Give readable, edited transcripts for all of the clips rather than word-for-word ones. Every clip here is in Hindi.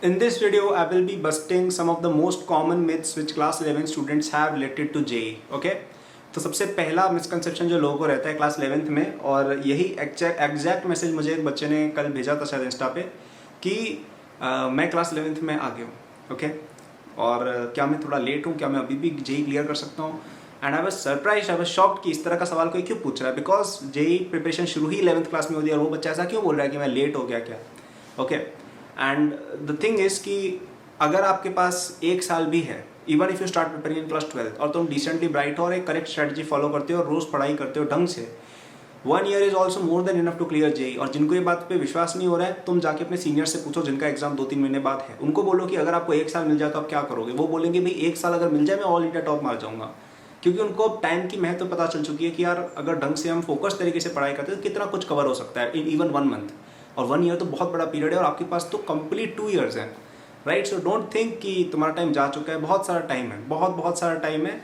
In this video, I will be busting some of the most common myths which class 11 students have related to JEE. Okay? तो सबसे पहला मिसकंसेप्शन जो लोगों को रहता है क्लास 11th में, और यही एग्जैक्ट मैसेज मुझे एक बच्चे ने कल भेजा था शायद इंस्टा पे कि मैं क्लास 11th में आ गया हूँ. ओके, और क्या मैं थोड़ा लेट हूँ, क्या मैं अभी भी JEE क्लियर कर सकता हूँ. And I was surprise, I was shocked कि इस तरह का सवाल कोई क्यों पूछ रहा है, बिकॉज JEE प्रिपरेशन शुरू ही 11th क्लास में होती है और वो बच्चा ऐसा क्यों बोल रहा है कि मैं लेट हो गया क्या. Okay, and the thing is कि अगर आपके पास एक साल भी है, even if you start preparing in class 12 और तुम डिसेंटली ब्राइट हो और एक करेक्ट स्ट्रेटजी फॉलो करते हो और रोज पढ़ाई करते हो ढंग से, 1 year is also more than enough to clear JEE. और जिनको ये बात पे विश्वास नहीं हो रहा है, तुम जाके अपने सीनियर से पूछो जिनका एग्जाम 2-3 महीने बाद है. उनको बोलो कि अगर आपको एक साल मिल जाए तो आप क्या करोगे. वो बोलेंगे भाई एक साल अगर मिल जाए मैं ऑल इंडिया टॉप मार जाऊंगा, क्योंकि उनको टाइम की महत्व पता चल चुकी है कि यार अगर ढंग से हम फोकस तरीके से पढ़ाई करते हैं तो कितना कुछ कवर हो सकता है इन इवन 1 month. और 1 year तो बहुत बड़ा पीरियड है और आपके पास तो कंप्लीट 2 years है. राइट, सो डोंट थिंक कि तुम्हारा टाइम जा चुका है. बहुत सारा टाइम है, बहुत सारा टाइम है.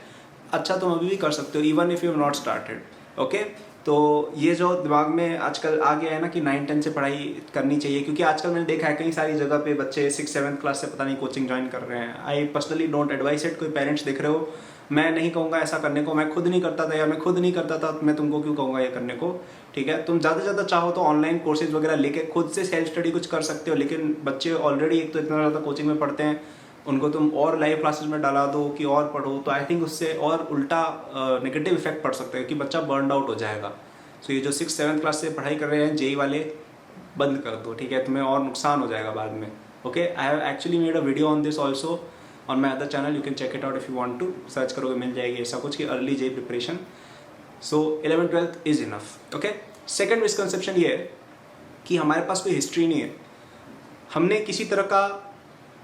अच्छा, तुम अभी भी कर सकते हो even if you have not started. Okay, तो ये जो दिमाग में आजकल आ गया है ना कि 9-10 से पढ़ाई करनी चाहिए, क्योंकि आजकल मैंने देखा है कई सारी जगह पे बच्चे 6-7th क्लास से पता नहीं कोचिंग ज्वाइन कर रहे हैं. I personally don't advice it. कोई पेरेंट्स देख रहे हो, मैं नहीं कहूँगा ऐसा करने को. मैं खुद नहीं करता था, या मैं खुद नहीं करता था, मैं तुमको क्यों कहूँगा ये करने को. ठीक है, तुम ज़्यादा से ज़्यादा चाहो तो ऑनलाइन कोर्सेज वगैरह लेके खुद से सेल्फ स्टडी कुछ कर सकते हो. लेकिन बच्चे ऑलरेडी एक तो इतना ज़्यादा कोचिंग में पढ़ते हैं, उनको तुम और लाइव क्लासेस में डाला दो कि और पढ़ो, तो आई थिंक उससे और उल्टा नेगेटिव इफेक्ट पड़ सकता है कि बच्चा बर्न आउट हो जाएगा. सो ये जो 6-7th क्लास से पढ़ाई कर रहे हैं JEE वाले, बंद कर दो. ठीक है, तुम्हें और नुकसान हो जाएगा बाद में. Okay, I have actually made a video on this also on my other channel. You can check it out if you want to. Search करोगे मिल जाएगी ऐसा कुछ कि early JEE preparation. So 11th-12th is enough. Okay, second misconception ये है कि हमारे पास कोई हिस्ट्री नहीं है. हमने किसी तरह का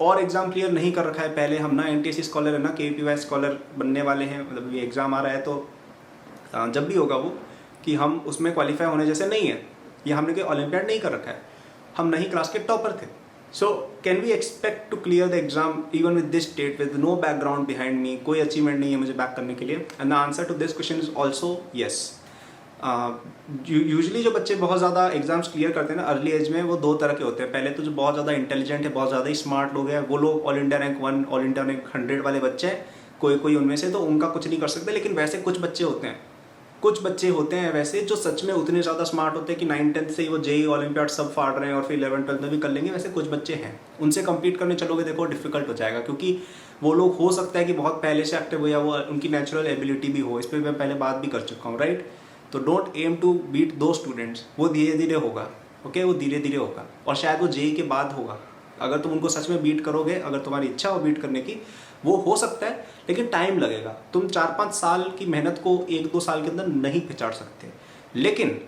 और एग्ज़ाम क्लियर नहीं कर रखा है पहले. हम ना NTSC स्कॉलर है ना KVPY स्कॉलर बनने वाले हैं. मतलब ये एग्ज़ाम आ रहा है तो जब भी होगा वो कि हम उसमें क्वालिफाई होने जैसे नहीं है, या हमने कोई ओलंपियाड नहीं कर रखा है, हम नहीं क्लास के टॉपर थे. So can we expect to clear the exam even with this state with no background behind me. कोई अचीवमेंट नहीं है मुझे बैक करने के लिए. And the answer to this question is also yes. Usually जो बच्चे बहुत ज़्यादा एग्जाम्स क्लियर करते हैं ना अर्ली एज में, वो 2 तरह के होते हैं. पहले तो जो बहुत ज़्यादा इंटेलिजेंट है, बहुत ज़्यादा ही स्मार्ट लोग हैं, वो लोग all India rank 1, all India rank 100 वाले बच्चे हैं. कोई उनमें से तो उनका कुछ नहीं कर सकते. लेकिन वैसे कुछ बच्चे होते हैं वैसे जो सच में उतने ज़्यादा स्मार्ट होते हैं कि 9-10 से ही वो JEE ओलंपियाड सब फाड़ रहे हैं और फिर 11-12 में भी कर लेंगे. वैसे कुछ बच्चे हैं, उनसे कम्पीट करने चलोगे देखो डिफिकल्ट हो जाएगा, क्योंकि वो लोग हो सकता है कि बहुत पहले से एक्टिव हो या वो उनकी नेचुरल एबिलिटी भी हो. इस पर मैं पहले बात भी कर चुका हूँ. राइट, तो डोंट एम टू बीट दो स्टूडेंट्स. वो धीरे धीरे होगा. ओके, वो धीरे धीरे होगा और शायद वो JEE के बाद होगा. अगर तुम उनको सच में बीट करोगे, अगर तुम्हारी इच्छा हो बीट करने की, वो हो सकता है, लेकिन टाइम लगेगा. तुम 4-5 साल की मेहनत को 1-2 साल के अंदर नहीं पिछाड़ सकते. लेकिन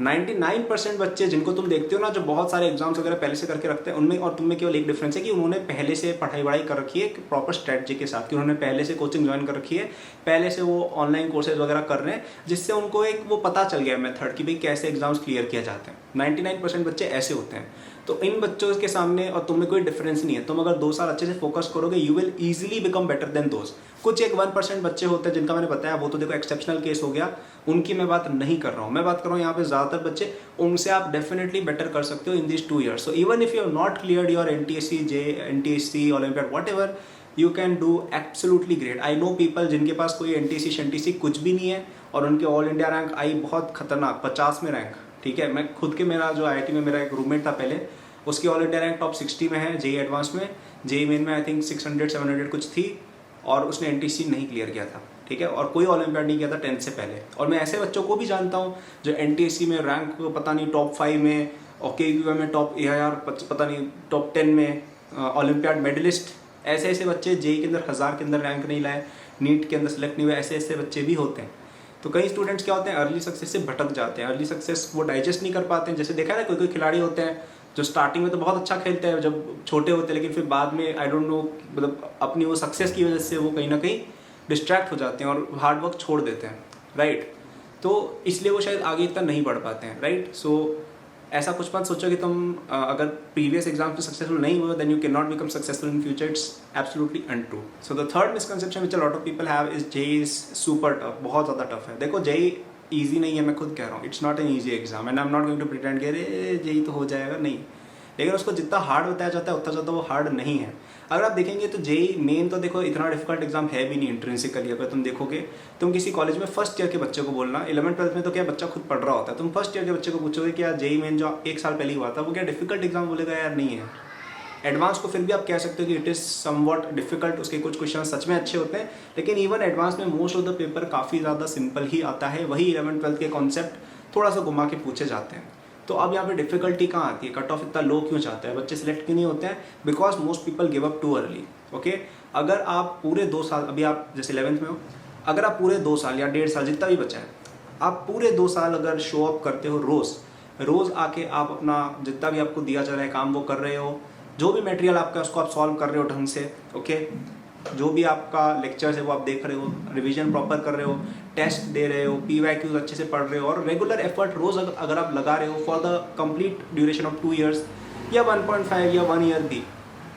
99% बच्चे जिनको तुम देखते हो ना, जो बहुत सारे एग्जाम्स वगैरह पहले से करके रखते हैं, उनमें और तुम में केवल एक डिफरेंस है कि उन्होंने पहले से पढ़ाई कर रखी है प्रॉपर स्ट्रेटजी के साथ, कि उन्होंने पहले से कोचिंग ज्वाइन कर रखी है, पहले से वो ऑनलाइन कोर्सेज वगैरह कर रहे हैं, जिससे उनको एक वो पता चल गया मेथड कि भाई कैसे एग्जाम्स क्लियर किया जाते हैं. 99% बच्चे ऐसे होते हैं. तो इन बच्चों के सामने और तुम में कोई डिफरेंस नहीं है. तुम अगर 2 साल अच्छे से फोकस करोगे, you will easily become better than those. कुछ एक 1% बच्चे होते हैं जिनका मैंने बताया, वो तो देखो एक्सेप्शनल केस हो गया, उनकी मैं बात नहीं कर रहा हूँ. मैं बात कर रहा हूँ यहाँ पे ज़्यादातर बच्चे, उनसे आप डेफिनेटली बेटर कर सकते हो in this 2 years. So even if you have not cleared your NTSC olympiad whatever, you can do absolutely great. I know people जिनके पास कोई NTSC कुछ भी नहीं है और उनके ऑल इंडिया रैंक आई बहुत खतरनाक 50 में रैंक. ठीक है, मैं खुद के मेरा जो IIT में मेरा एक रूममेट था पहले, उसकी ऑल इंडिया रैंक टॉप 60 में है. JEE एडवांस में, JEE मेन में आई थिंक 600-700 कुछ थी, और उसने NTSC नहीं क्लियर किया था. ठीक है, और कोई ओलंपियाड नहीं किया था 10th से पहले. और मैं ऐसे बच्चों को भी जानता हूँ जो NTSC में रैंक पता नहीं टॉप 5 में, और KVPY में टॉप AIR पता नहीं टॉप 10 में, ओलंपियाड मेडलिस्ट. ऐसे बच्चे JEE के अंदर 1000 के अंदर रैंक नहीं लाए, नीट के अंदर सेलेक्ट नहीं हुए, ऐसे बच्चे भी होते हैं. तो कई स्टूडेंट्स क्या होते हैं, अर्ली सक्सेस से भटक जाते हैं. अर्ली सक्सेस वो डाइजेस्ट नहीं कर पाते हैं. जैसे देखा है ना, कोई खिलाड़ी होते हैं जो स्टार्टिंग में तो बहुत अच्छा खेलते हैं जब छोटे होते हैं, लेकिन फिर बाद में आई डोंट नो, मतलब अपनी वो सक्सेस की वजह से वो कहीं ना कहीं डिस्ट्रैक्ट हो जाते हैं और हार्ड वर्क छोड़ देते हैं. राइट, तो इसलिए वो शायद आगे इतना नहीं बढ़ पाते हैं. राइट, सो ऐसा कुछ मत सोचो कि तुम अगर प्रीवियस एग्जाम्स में सक्सेसफुल नहीं हुए then you can not become successful in future. It's absolutely untrue. So the third misconception which a lot of people have is JEE is super tough. बहुत ज़्यादा टफ है. देखो, JEE ईजी नहीं है, मैं खुद कह रहा हूँ. It's not an easy exam and I am not going to pretend कि अरे JEE तो हो जाएगा. नहीं, लेकिन उसको जितना हार्ड बताया जाता है उतना ज़्यादा वो हार्ड नहीं है। अगर आप देखेंगे तो जेई मेन तो देखो इतना डिफिकल्ट एग्जाम है भी नहीं इंट्रिंसिकली। अगर तुम देखोगे, तुम किसी कॉलेज में फर्स्ट ईयर के बच्चे को बोलना, 11th-12th में तो क्या बच्चा खुद पढ़ रहा होता है, तुम फर्स्ट ईयर के बच्चे को पूछोगे कि यार जेई मेन जो 1 साल पहले ही हुआ था वो क्या डिफिकल्ट एग्जाम, बोलेगा यार नहीं है। एडवांस को फिर भी आप कह सकते हो कि इट इज़ समवॉट डिफिकल्ट, उसके कुछ क्वेश्चन सच में अच्छे होते हैं, लेकिन इवन एडवांस में मोस्ट ऑफ द पेपर काफ़ी ज़्यादा सिंपल ही आता है। वही 11th-12th के कॉन्सेप्ट थोड़ा सा घुमा के पूछे जाते हैं। तो अब यहाँ पे डिफिकल्टी कहाँ आती है, कट ऑफ इतना लो क्यों जाता है, बच्चे सिलेक्ट क्यों नहीं होते हैं? Because most people give up too early. Okay, अगर आप पूरे 2 साल, अभी आप जैसे 11th में हो, अगर आप पूरे 2 साल या 1.5 साल जितना भी बचा है, आप पूरे 2 साल अगर शो अप करते हो रोज़ आके आप अपना जितना भी आपको दिया जा रहा है काम वो कर रहे हो, जो भी मटेरियल आपका उसको आप सॉल्व कर रहे हो ढंग से, ओके, जो भी आपका लेक्चर्स है वो आप देख रहे हो, रिवीजन प्रॉपर कर रहे हो, टेस्ट दे रहे हो, PYQs अच्छे से पढ़ रहे हो, और रेगुलर एफर्ट रोज़ अगर आप लगा रहे हो for the complete duration of 2 years या 1.5 या 1 year भी,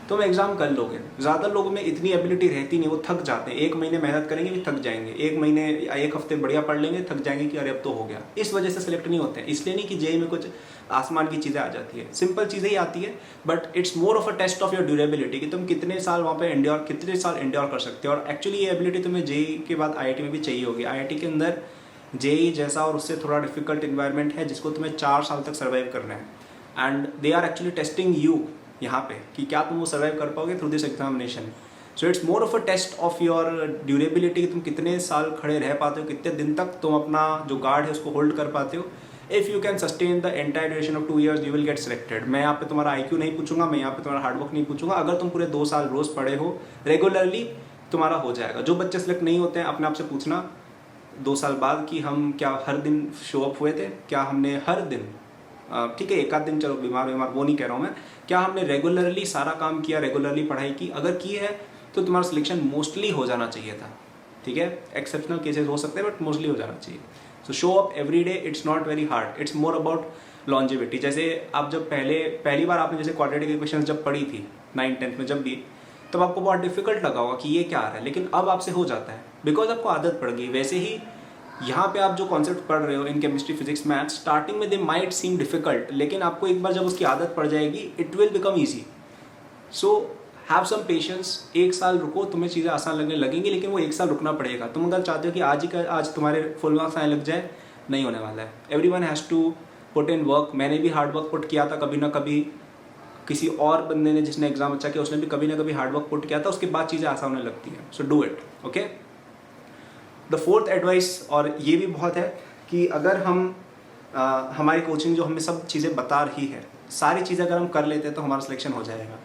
तो मैं एग्जाम कर लोगे। ज़्यादा लोगों में इतनी एबिलिटी रहती नहीं, वो थक जाते हैं। 1 महीने मेहनत करेंगे भी थक जाएंगे, 1 महीने या 1 हफ्ते बढ़िया पढ़ लेंगे, थक जाएंगे कि अरे अब तो हो गया। इस वजह से सिलेक्ट नहीं होते हैं। इसलिए नहीं कि जेई में कुछ आसमान की चीज़ें आ जाती है, सिंपल चीज़ें ही आती है, but it's more of a test of your durability कि तुम कितने साल वहाँ पे कितने साल एंड्योर कर सकते हो। और एक्चुअली ये एबिलिटी तुम्हें जेई के बाद IIT में भी चाहिए होगी। IIT के अंदर जेई जैसा और उससे थोड़ा डिफिकल्ट इन्वायरमेंट है जिसको तुम्हें 4 साल तक सर्वाइव करना है, and they are actually testing you यहाँ पे कि क्या तुम वो सर्वाइव कर पाओगे through this examination. So it's more of a test of your durability कि तुम कितने साल खड़े रह पाते हो, कितने दिन तक तुम अपना जो गार्ड है उसको होल्ड कर पाते हो। If you can sustain the entire duration of 2 years you will get selected. मैं यहाँ पे तुम्हारा IQ नहीं पूछूंगा, मैं यहाँ पे तुम्हारा हार्डवर्क नहीं पूछूंगा। अगर तुम पूरे 2 साल रोज़ पढ़े हो रेगुलरली, तुम्हारा हो जाएगा। जो बच्चे सिलेक्ट नहीं होते हैं अपने आप से पूछना 2 साल बाद कि हम क्या हर दिन शो अप हुए थे, क्या हमने हर दिन, ठीक है 1 आध दिन चलो बीमार वो नहीं कह रहा हूँ मैं, क्या हमने रेगुलरली सारा काम किया, रेगुलरली पढ़ाई की? अगर की है तो तुम्हारा सिलेक्शन मोस्टली हो जाना चाहिए था, ठीक है। एक्सेप्शनल केसेस हो सकते हैं बट मोस्टली हो जाना चाहिए। सो show up every day, it's not very hard, it's more about longevity. जैसे आप जब पहली बार आपने जैसे क्वाड्रेटिक इक्वेशंस जब पढ़ी थी 9th-10th में, जब भी, तब आपको बहुत डिफिकल्ट लगा होगा कि ये क्या आ रहा है, लेकिन अब आपसे हो जाता है बिकॉज आपको आदत पड़ गई। वैसे ही यहाँ पे आप जो कॉन्सेप्ट पढ़ रहे हो in chemistry, physics, maths, starting में दे माइट सीम डिफिकल्ट, लेकिन आपको एक बार जब उसकी आदत पड़ जाएगी it will become easy. So have some patience, 1 साल रुको, तुम्हें चीज़ें आसान लगने लगेंगी, लेकिन वो 1 साल रुकना पड़ेगा। तुम अगर चाहते हो कि आज तुम्हारे फुल मार्क्स आने लग जाए, नहीं होने वाला है। Everyone has to put in work. मैंने भी हार्ड वर्क पुट किया था कभी ना कभी, किसी और बंदे ने जिसने एग्जाम अच्छा किया उसने भी कभी ना कभी हार्ड वर्क पुट किया था, उसके बाद चीज़ें आसान होने लगती हैं। So do it, okay. The 4th advice, और ये भी बहुत है कि अगर हम हमारी कोचिंग जो हमें सब चीज़ें बता रही है, सारी चीज़ें अगर हम कर लेते हैं तो हमारा सिलेक्शन हो जाएगा।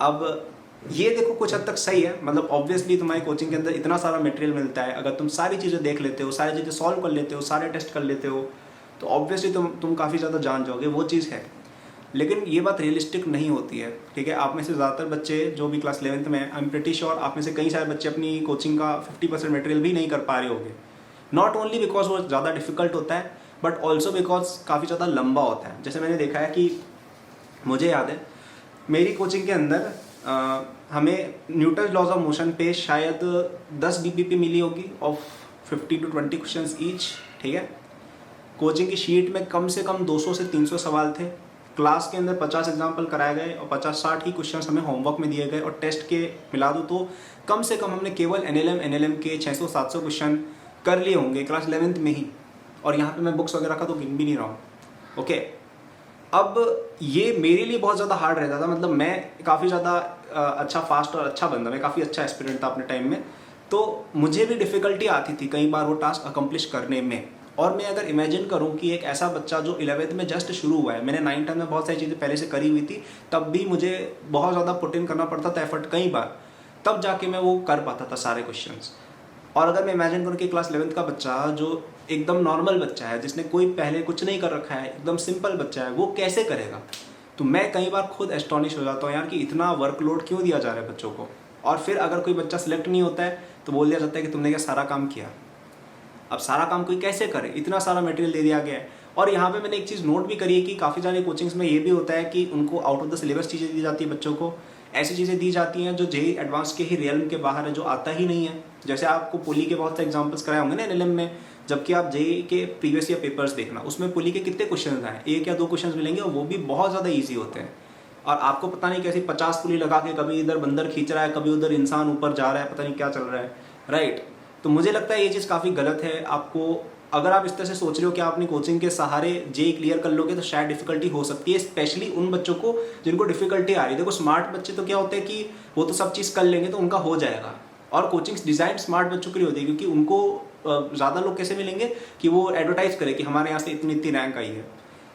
अब ये देखो कुछ हद तक सही है, मतलब ऑब्वियसली तुम्हारी कोचिंग के अंदर इतना सारा मटेरियल मिलता है, अगर तुम सारी चीज़ें देख लेते हो, सारी चीज़ें सॉल्व कर लेते हो, सारे टेस्ट कर लेते हो, तो ऑब्वियसली तुम काफ़ी ज़्यादा जान जाओगे, वो चीज़ है। लेकिन ये बात रियलिस्टिक नहीं होती है, ठीक है। आप में से ज़्यादातर बच्चे जो भी क्लास 11th में, आई एम प्रिटी श्योर आप में से कई सारे बच्चे अपनी कोचिंग का 50% मटेरियल भी नहीं कर पा रहे होंगे। नॉट ओनली बिकॉज वो ज़्यादा डिफिकल्ट होता है, बट ऑल्सो बिकॉज काफ़ी ज़्यादा लंबा होता है। जैसे मैंने देखा है कि मुझे याद है मेरी कोचिंग के अंदर हमें न्यूटन लॉज ऑफ मोशन पे शायद 10 DPP मिली होगी ऑफ 50 to 20 क्वेश्चंस ईच, ठीक है। कोचिंग की शीट में कम से कम 200 से 300 सवाल थे। क्लास के अंदर 50 एग्जाम्पल कराए गए और 50-60 ही क्वेश्चंस हमें होमवर्क में दिए गए, और टेस्ट के मिला दूँ तो कम से कम हमने केवल NLM के 600-700 क्वेश्चन कर लिए होंगे क्लास 11th में ही। और यहाँ पे मैं बुक्स वगैरह का तो गिन भी नहीं रहा हूँ, ओके। अब ये मेरे लिए बहुत ज़्यादा हार्ड रहता था, मतलब मैं काफ़ी ज़्यादा अच्छा फास्ट और अच्छा बंदा, मैं काफ़ी अच्छा एस्पिरेंट था अपने टाइम में, तो मुझे भी डिफ़िकल्टी आती थी कई बार वो टास्क अकम्प्लिश करने में। और मैं अगर इमेजिन करूं कि एक ऐसा बच्चा जो 11th में जस्ट शुरू हुआ है, मैंने 9th में बहुत सारी चीज़ें पहले से करी हुई थी, तब भी मुझे बहुत ज़्यादा पुट इन करना पड़ता था एफर्ट कई बार, तब जाके मैं वो कर पाता था सारे क्वेश्चंस। और अगर मैं इमेजिन करूँ कि क्लास 11th का बच्चा जो एकदम नॉर्मल बच्चा है, जिसने कोई पहले कुछ नहीं कर रखा है, एकदम सिंपल बच्चा है, वो कैसे करेगा? तो मैं कई बार खुद एस्टॉनिश हो जाता हूँ यार कि इतना वर्कलोड क्यों दिया जा रहा है बच्चों को। और फिर अगर कोई बच्चा सिलेक्ट नहीं होता है तो बोल दिया जाता है कि तुमने क्या सारा काम किया। अब सारा काम कोई कैसे करे, इतना सारा मटेरियल दे दिया गया है। और यहाँ पे मैंने एक चीज़ नोट भी करी है कि काफ़ी सारे कोचिंग्स में ये भी होता है कि उनको आउट ऑफ द सिलेबस चीज़ें दी जाती है, बच्चों को ऐसी चीज़ें दी जाती हैं जो जेईई एडवांस के ही रियल्म के बाहर है, जो आता ही नहीं है। जैसे आपको पुली के बहुत से एग्जाम्पल्स कराए होंगे ना एनएलएम में, जबकि आप जेईई के प्रीवियस ईयर पेपर्स देखना, उसमें पुली के कितने क्वेश्चन आए, 1 या 2 क्वेश्चन मिलेंगे और वो भी बहुत ज़्यादा ईजी होते हैं। और आपको पता नहीं कैसी 50 पुली लगा के कभी इधर बंदर खींच रहा है, कभी उधर इंसान ऊपर जा रहा है, पता नहीं क्या चल रहा है, राइट। तो मुझे लगता है ये चीज़ काफ़ी गलत है। आपको अगर आप इस तरह से सोच रहे हो कि आप अपनी कोचिंग के सहारे जे क्लियर कर लोगे तो शायद डिफिकल्टी हो सकती है, स्पेशली उन बच्चों को जिनको डिफिकल्टी आ रही है। देखो स्मार्ट बच्चे तो क्या होते हैं कि वो तो सब चीज़ कर लेंगे तो उनका हो जाएगा, और कोचिंग डिज़ाइन स्मार्ट बच्चों के लिए होती है, क्योंकि उनको ज़्यादा लोग कैसे मिलेंगे कि वो एडवर्टाइज करें कि हमारे यहाँ से इतनी इतनी रैंक आई है,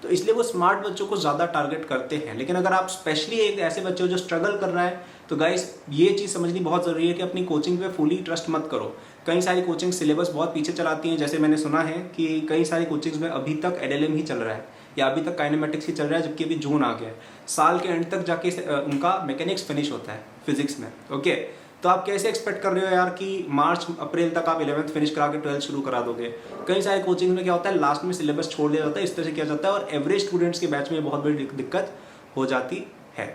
तो इसलिए वो स्मार्ट बच्चों को ज़्यादा टारगेट करते हैं। लेकिन अगर आप स्पेशली एक ऐसे बच्चे हो जो स्ट्रगल कर रहा है, तो गाइस ये चीज़ समझनी बहुत ज़रूरी है कि अपनी कोचिंग पे फुली ट्रस्ट मत करो। कई सारी कोचिंग सिलेबस बहुत पीछे चलाती हैं, जैसे मैंने सुना है कि कई सारी कोचिंग्स में अभी तक एडएलएम ही चल रहा है या अभी तक काइनेमेटिक्स ही चल रहा है, जबकि अभी जून आ गया है। साल के एंड तक जाके उनका मैकेनिक्स फिनिश होता है फिजिक्स में, ओके। तो आप कैसे एक्सपेक्ट कर रहे हो यार कि मार्च अप्रैल तक आप 11th फिनिश करा के 12th शुरू करा दोगे। कई सारे कोचिंग में क्या होता है लास्ट में सिलेबस छोड़ दिया जाता है, इस तरह से किया जाता है, और एवरेज स्टूडेंट्स के बैच में बहुत बड़ी दिक्कत हो जाती है।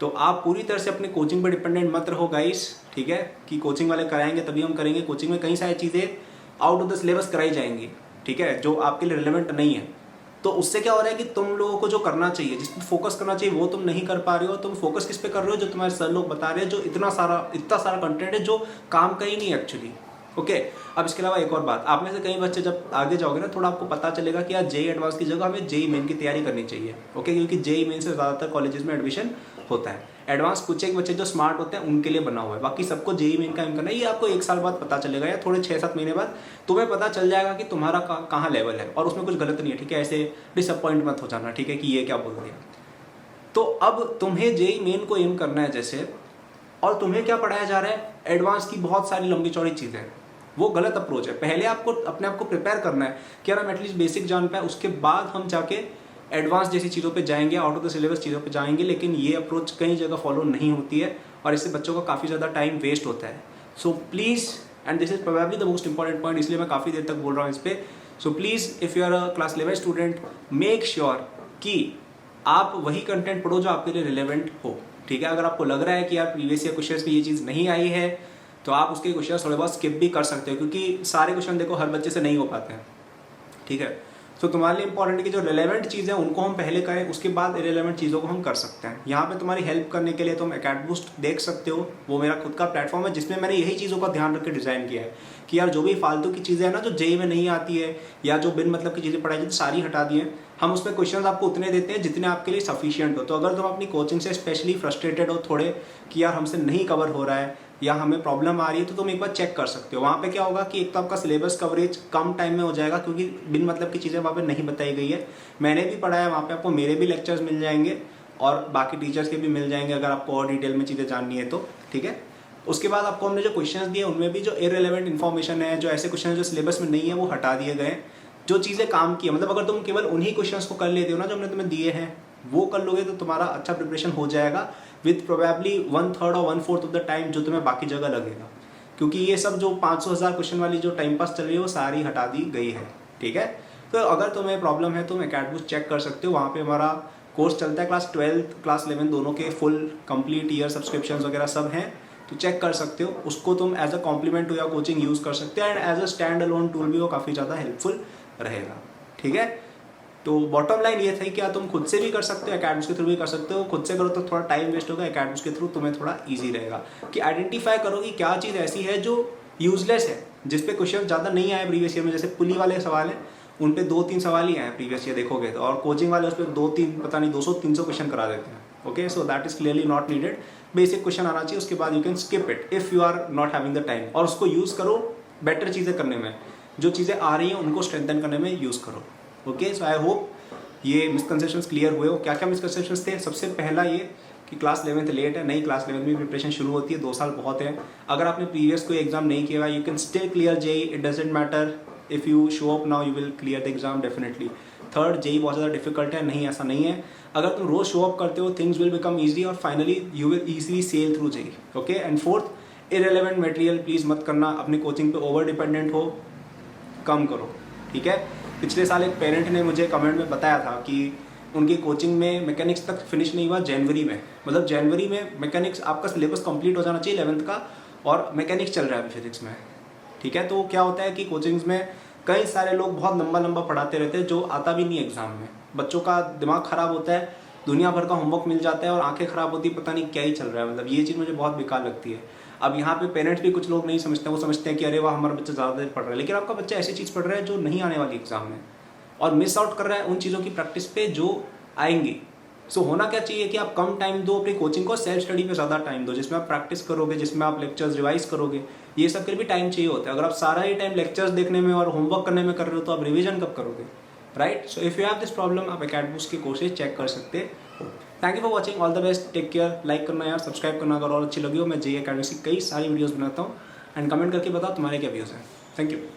तो आप पूरी तरह से अपने कोचिंग पर डिपेंडेंट मत रहो गाइस, ठीक है, कि कोचिंग वाले कराएंगे तभी हम करेंगे। कोचिंग में कई सारी चीज़ें आउट ऑफ द सिलेबस कराई जाएंगी, ठीक है, जो आपके लिए रिलेवेंट नहीं है। तो उससे क्या हो रहा है कि तुम लोगों को जो करना चाहिए, जिस पर फोकस करना चाहिए, वो तुम नहीं कर पा रहे हो। तुम फोकस किस पे कर रहे हो, जो तुम्हारे सर लोग बता रहे हैं, जो इतना सारा कंटेंट है जो काम का ही नहीं है एक्चुअली, ओके। अब इसके अलावा एक और बात, आप में से कई बच्चे जब आगे जाओगे ना, थोड़ा आपको पता चलेगा कि यार जेई एडवांस की जगह हमें जेई मेन की तैयारी करनी चाहिए, ओके, क्योंकि जेई मेन से ज़्यादातर कॉलेजेस में एडमिशन होता है। एडवांस कुछ एक बच्चे जो स्मार्ट होते हैं उनके लिए बना हुआ है, बाकी सबको जेई मेन का एम करना है। ये आपको 1 साल बाद पता चलेगा या थोड़े 6-7 महीने बाद तुम्हें पता चल जाएगा कि तुम्हारा कहाँ लेवल है, और उसमें कुछ गलत नहीं है, ठीक है। ऐसे डिसअपॉइंट मत हो जाना, ठीक है, कि ये क्या बोल दिया। तो अब तुम्हें जेई मेन को एम करना है जैसे, और तुम्हें क्या पढ़ाया जा रहा है, एडवांस की बहुत सारी लंबी चौड़ी चीज़ें, वो गलत अप्रोच है। पहले आपको अपने आप को प्रिपेयर करना है कि यार हम एटलीस्ट बेसिक जान पाए, उसके बाद हम जाके एडवांस जैसी चीज़ों पे जाएंगे, आउट ऑफ द सिलेबस चीज़ों पे जाएंगे। लेकिन ये अप्रोच कई जगह फॉलो नहीं होती है, और इससे बच्चों का काफ़ी ज़्यादा टाइम वेस्ट होता है। So please, and this is probably the most important point, इसलिए मैं काफ़ी देर तक बोल रहा हूँ इस पर। So please if you are a class 11 student, make sure कि आप वही कंटेंट पढ़ो जो आपके लिए रिलेवेंट हो, ठीक है। अगर आपको लग रहा है कि यार प्रीवियस ईयर क्वेश्चंस में ये चीज़ नहीं आई है, तो आप उसके क्वेश्चन थोड़े बहुत स्किप भी कर सकते हो, क्योंकि सारे क्वेश्चन देखो हर बच्चे से नहीं हो पाते हैं, ठीक है। तो तुम्हारे लिए इंपॉर्टेंट है कि जो रिलेवेंट चीज़ें हैं उनको हम पहले करें, उसके बाद इरेलेवेंट चीज़ों को हम कर सकते हैं। यहाँ पे तुम्हारी हेल्प करने के लिए तुम अकेडबूस्ट देख सकते हो, वो मेरा खुद का प्लेटफॉर्म है जिसमें मैंने यही चीज़ों का ध्यान रख के डिज़ाइन किया है कि यार जो भी फालतू की चीज़ें हैं ना, जो जेई में नहीं आती है या जो बिन मतलब की चीज़ें पढ़ाई जाती, सारी हटा दी हैं। हम उसमें क्वेश्चन आपको उतने देते हैं जितने आपके लिए सफिशियंट हो। तो अगर तुम अपनी कोचिंग से स्पेशली फ्रस्ट्रेटेड हो थोड़े कि यार हमसे नहीं कवर हो रहा है या हमें प्रॉब्लम आ रही है, तो तुम एक बार चेक कर सकते हो। वहाँ पे क्या होगा कि एक तो आपका सिलेबस कवरेज कम टाइम में हो जाएगा, क्योंकि बिन मतलब की चीज़ें वहाँ पे नहीं बताई गई है। मैंने भी पढ़ा है वहाँ पे, आपको मेरे भी लेक्चर्स मिल जाएंगे और बाकी टीचर्स के भी मिल जाएंगे अगर आपको और डिटेल में चीज़ें जाननी है तो, ठीक है। उसके बाद आपको हमने जो क्वेश्चन दिए उनमें भी जो इररिलेवेंट इन्फॉर्मेशन है, जो ऐसे क्वेश्चन जो सिलेबस में नहीं है, वो हटा दिए गए। जो चीज़ें काम की है, मतलब अगर तुम केवल उन्हीं क्वेश्चंस को कर लेते हो ना जो हमने तुम्हें दिए हैं, वो कर लोगे तो तुम्हारा अच्छा प्रिपरेशन हो जाएगा विथ प्रोबेबली 1/3 और 1/4 ऑफ द टाइम जो तुम्हें बाकी जगह लगेगा। क्योंकि ये सब जो 500,000 क्वेश्चन वाली जो टाइम पास चल रही है वो सारी हटा दी गई है, ठीक है। तो अगर तुम्हें प्रॉब्लम है तुम अकेडबूस्ट चेक कर सकते हो, वहाँ पे हमारा कोर्स चलता है क्लास 12 क्लास 11 दोनों के फुल कंप्लीट ईयर सब्सक्रिप्शन वगैरह सब हैं, तो चेक कर सकते हो। उसको तुम as a complement to your coaching use कर सकते हो, and as a stand alone tool भी वो काफ़ी ज़्यादा हेल्पफुल रहेगा, ठीक है। तो बॉटम लाइन ये थी कि तुम खुद से भी कर सकते हो, अकेडमिक्स के थ्रू भी कर सकते हो। खुद से करो तो थोड़ा टाइम वेस्ट होगा, अकेडमिक्स के थ्रू तुम्हें थोड़ा इजी रहेगा कि आइडेंटिफाई करो कि क्या चीज़ ऐसी है जो यूजलेस है, जिस पे क्वेश्चन ज़्यादा नहीं आए प्रीवियस ईयर में। जैसे पुली वाले सवाल हैं, उन पे 2-3 सवाल ही आए प्रीवियस ईयर देखोगे तो, और कोचिंग वाले उस पर 2-3 पता नहीं 200-300 क्वेश्चन करा देते हैं, okay. So that is clearly not needed. Basic question आना चाहिए, उसके बाद you can skip it if you are not having the time, और उसको यूज़ करो बेटर चीज़ें करने में। जो चीज़ें आ रही हैं उनको स्ट्रेंथन करने में यूज़ करो, ओके। सो आई होप ये मिसकंसेप्शंस क्लियर हुए हो। क्या क्या मिसकंसेप्शंस थे? सबसे पहला ये कि क्लास 11th लेट है, नई क्लास 11th में प्रिपरेशन शुरू होती है, 2 साल बहुत है। अगर आपने प्रीवियस कोई एग्जाम नहीं किया हुआ, you can still clear JEE, it doesn't matter. If you show up now you will clear the exam definitely. Third, JEE बहुत ज़्यादा डिफिकल्ट है, नहीं ऐसा नहीं है। अगर तुम रोज शो अप करते हो थिंग्स विल बिकम ईजी, और finally you will easily sail through JEE, okay. And fourth, irrelevant material please मत करना, अपनी कोचिंग पे ओवर डिपेंडेंट हो, कम करो, ठीक है। पिछले साल एक पेरेंट ने मुझे कमेंट में बताया था कि उनकी कोचिंग में मैकेनिक्स तक फिनिश नहीं हुआ जनवरी में, मतलब जनवरी में मैकेनिक्स आपका सिलेबस कंप्लीट हो जाना चाहिए 11th का, और मैकेनिक्स चल रहा है अभी फिजिक्स में, ठीक है। तो क्या होता है कि कोचिंग्स में कई सारे लोग बहुत लंबा लंबा पढ़ाते रहते हैं जो आता भी नहीं एग्जाम में, बच्चों का दिमाग खराब होता है। दुनिया भर का होमवर्क मिल जाता है और आंखें खराब होती है, पता नहीं क्या ही चल रहा है। मतलब ये चीज़ मुझे बहुत बेकार लगती है। अब यहाँ पे पेरेंट्स भी कुछ लोग नहीं समझते, वो समझते हैं कि अरे वाह हमारा बच्चा ज़्यादा देर पढ़ रहा है, लेकिन आपका बच्चा ऐसी चीज़ पढ़ रहा है जो नहीं आने वाली एग्जाम में, और मिस आउट कर रहा है उन चीज़ों की प्रैक्टिस पे जो आएंगी। सो होना क्या चाहिए कि आप कम टाइम दो अपनी कोचिंग को, सेल्फ स्टडी पे ज़्यादा टाइम दो, जिसमें आप प्रैक्टिस करोगे, जिसमें आप लेक्चर्स रिवाइज करोगे। ये सब के लिए भी टाइम चाहिए होता है। अगर आप सारा ही टाइम लेक्चर्स देखने में और होमवर्क करने में कर रहे हो तो आप रिविजन कब करोगे, right? So if you have this problem, आप अकेडमिक्स के कोर्सेज चेक कर सकते हो। Thank you for watching, all the best, take care. Like करना यार, सब्सक्राइब करना अगर और अच्छी लगी हो। मैं जेईई अकेडमिक्स की कई सारी वीडियोज़ बनाता हूँ, एंड कमेंट करके बताओ तुम्हारे क्या व्यूज़ हैं। Thank you.